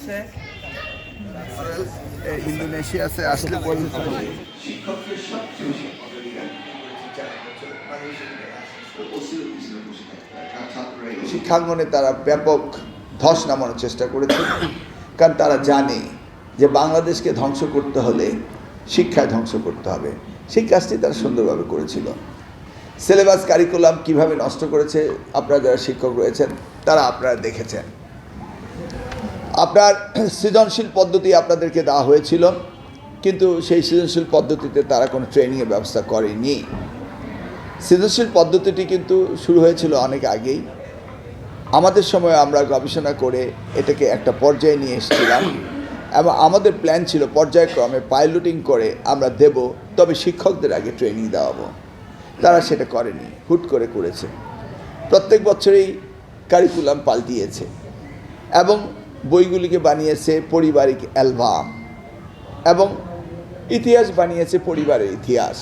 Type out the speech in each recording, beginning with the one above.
আছে, ইন্দোনেশিয়াতে আসলে পর্যন্ত শিক্ষককে সবচেয়ে বেশি অগ্রাধিকার শিক্ষাঙ্গনে তারা ব্যাপক ধস নামানোর চেষ্টা করেছে, কারণ তারা জানে যে বাংলাদেশকে ধ্বংস করতে হলে শিক্ষায় ধ্বংস করতে হবে। সেই কাজটি তারা সুন্দরভাবে করেছিল। সিলেবাস কারিকুলাম কিভাবে নষ্ট করেছে আপনারা যারা শিক্ষক রয়েছেন তারা আপনারা দেখেছেন। আপনার সৃজনশীল পদ্ধতি আপনাদেরকে দেওয়া হয়েছিল, কিন্তু সেই সৃজনশীল পদ্ধতিতে তারা কোনো ট্রেনিংয়ের ব্যবস্থা করেনি। সৃজনশীল পদ্ধতিটি কিন্তু শুরু হয়েছিল অনেক আগেই। আমাদের সময় আমরা গবেষণা করে এটাকে একটা পর্যায়ে নিয়ে এসেছিলাম এবং আমাদের প্ল্যান ছিল পর্যায়ক্রমে পাইলটিং করে আমরা দেব, তবে শিক্ষকদের আগে ট্রেনিং দেওয়াবো। তারা সেটা করেনি, হুট করে করেছে। প্রত্যেক বছরেই কারিকুলাম পাল্টিয়েছে এবং বইগুলিকে বানিয়েছে পারিবারিক অ্যালবাম এবং ইতিহাস বানিয়েছে পরিবারের ইতিহাস।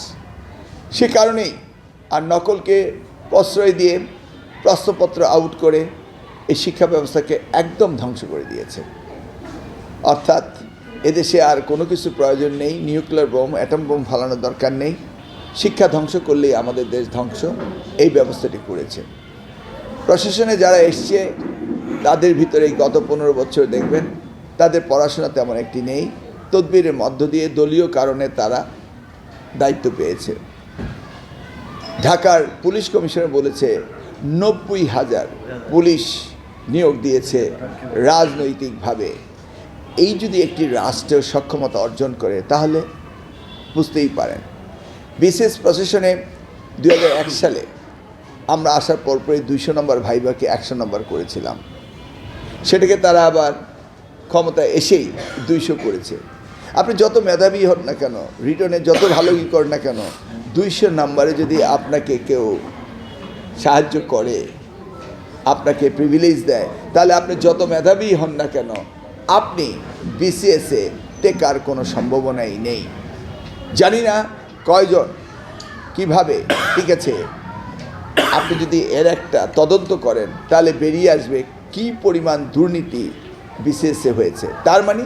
সে কারণেই আর নকলকে প্রশ্রয় দিয়ে প্রশ্নপত্র আউট করে এই শিক্ষা ব্যবস্থাকে একদম ধ্বংস করে দিয়েছে। অর্থাৎ এদেশে আর কোনো কিছু প্রয়োজন নেই, নিউক্লিয়ার বোম, অ্যাটম বোম ফালানোর দরকার নেই, শিক্ষা ধ্বংস করলেই আমাদের দেশ ধ্বংস, এই ব্যবস্থাটি করেছে। প্রশাসনে যারা এসছে তাদের ভিতরে গত 15 বছর দেখবেন তাদের পড়াশোনা তেমন একটি নেই, তদবিরের মধ্য দিয়ে দলীয় কারণে তারা দায়িত্ব পেয়েছে। ঢাকার পুলিশ কমিশনার বলেছে 90,000 পুলিশ নিয়োগ দিয়েছে রাজনৈতিকভাবে। এই যদি একটি রাষ্ট্রের সক্ষমতা অর্জন করে তাহলে বুঝতেই পারেন। বিশেষ প্রশাসনে 2001 সালে আমরা আসার পরপরই 200 নম্বর ভাইভাকে 100 নম্বর করেছিলাম। সেটাকে তারা আবার ক্ষমতা এসেই 200 করেছে। আপনি যত মেধাবী হন না কেন, রিটার্নে যত ভালোই করেন না কেন, 200 নম্বরে যদি আপনাকে কেউ সাহায্য করে, আপনাকে প্রিভিলেজ দেয়, তাহলে আপনি যত মেধাবী হন না কেন আপনি বিসিএসে টেকার কোনো সম্ভাবনাই নেই। জানি না কয়জন কিভাবে, ঠিক আছে, আপনি যদি এর একটা তদন্ত করেন তাহলে বেরিয়ে আসবে কি পরিমাণ দুর্নীতি বিসিএসে হয়েছে। তার মানে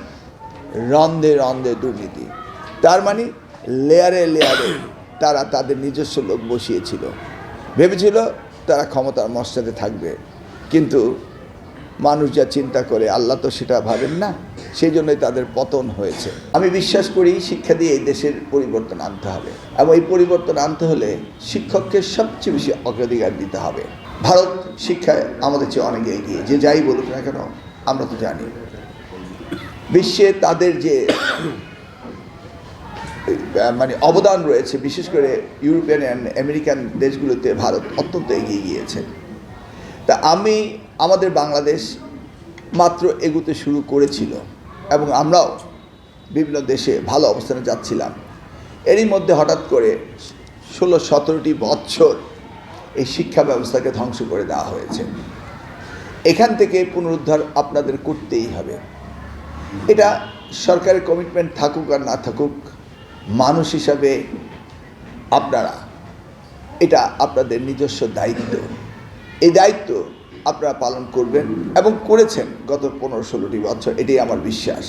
রন্ধে রন্ধে দুর্নীতি, তার মানে লেয়ারে লেয়ারে তারা তাদের নিজস্ব লোক বসিয়েছিল, ভেবেছিল তারা ক্ষমতার মসনদে থাকবে। কিন্তু মানুষ যা চিন্তা করে আল্লাহ তো সেটা ভাবেন না, সেই জন্যই তাদের পতন হয়েছে। আমি বিশ্বাস করি শিক্ষা দিয়ে এই দেশের পরিবর্তন আনতে হবে এবং এই পরিবর্তন আনতে হলে শিক্ষককে সবচেয়ে বেশি অগ্রাধিকার দিতে হবে। ভারত শিক্ষায় আমাদের চেয়ে অনেক এগিয়ে, যে যাই বলুক না কেন আমরা তো জানি। বিশ্বে তাদের যে মানে অবদান রয়েছে, বিশেষ করে ইউরোপিয়ান অ্যান্ড আমেরিকান দেশগুলোতে ভারত অত্যন্ত এগিয়ে গিয়েছে। তা আমাদের বাংলাদেশ মাত্র এগুতে শুরু করেছিল এবং আমরাও বিভিন্ন দেশে ভালো অবস্থানে যাচ্ছিলাম। এরই মধ্যে হঠাৎ করে 16-17টি বছর এই শিক্ষা ব্যবস্থাকে ধ্বংস করে দেওয়া হয়েছে। এখান থেকে পুনরুদ্ধার আপনাদের করতেই হবে। এটা সরকারের কমিটমেন্ট থাকুক আর না থাকুক, মানুষ হিসাবে আপনারা, এটা আপনাদের নিজস্ব দায়িত্ব। এই দায়িত্ব আপনারা পালন করবেন এবং করেছেন গত 15-16টি বছর, এটাই আমার বিশ্বাস।